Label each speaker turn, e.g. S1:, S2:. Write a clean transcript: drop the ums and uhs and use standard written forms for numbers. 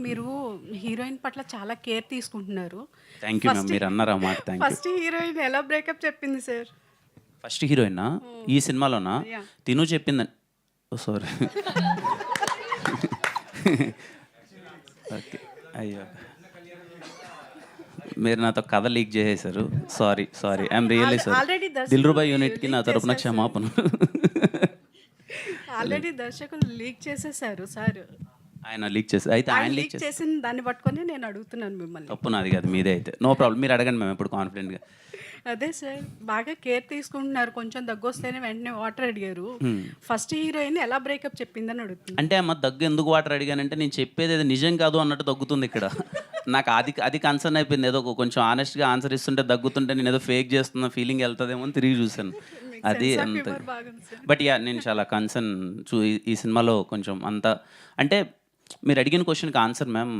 S1: మీరు హీరోయిన్ పట్ల చాలా కేర్ తీసుకుంటున్నారు.
S2: Thank you ma'am. మీరు అన్నారు ఆ మాట. Thank you.
S1: ఫస్ట్ హీరోయిన్ ఎలా బ్రేకప్ చెప్పింది సార్?
S2: ఫస్ట్ హీరోయినా ఈ సినిమాలోనా?
S1: యాహ్!
S2: తిను చెప్పిందని. ఓ సారీ. ఓకే. అయ్యో, మీరు నాతో కథ లీక్ చేసేశారు. Sorry sorry, I'm really sorry.
S1: Already
S2: Dilruba యూనిట్కి నా తరపున క్షమాపణ.
S1: ఆల్రెడీ దర్శకులు లీక్ చేసేసారు సార్.
S2: ఆయన లీక్ చేసి అయితే ఆయన లీక్
S1: లీక్ చేసిన దాన్ని పట్టుకొని నేను అడుగుతున్నాను మిమ్మల్ని.
S2: తప్పు నాది కాదు, మీదే అయితే. నో ప్రాబ్లం, మీరు అడగండి మేము ఎప్పుడు కాన్ఫిడెంట్గా.
S1: అదే సార్, బాగా కేర్ తీసుకుంటున్నారు. కొంచెం దగ్గొస్తేనే వెంటనే వాటర్ అడిగారు. ఫస్ట్ హీరోయిన్ ఎలా బ్రేకప్ చెప్పిందని అడుగుతున్నారు.
S2: అంటే అమ్మ దగ్గు ఎందుకు వాటర్ అడిగానంటే నేను చెప్పేది అది నిజం కాదు అన్నట్టు దగ్గుతుంది ఇక్కడ. నాకు అది కన్సర్న్ అయిపోయింది. ఏదో కొంచెం ఆనెస్ట్గా ఆన్సర్ ఇస్తుంటే దగ్గుతుంటే నేను ఏదో ఫేక్ చేస్తున్న ఫీలింగ్ వెళ్తుందేమో అని తిరిగి చూశాను. అది అంత. బట్ యా, నేను చాలా కన్సర్న్ ఈ సినిమాలో కొంచెం అంత. అంటే మీరు అడిగిన క్వశ్చన్కి ఆన్సర్ మ్యామ్,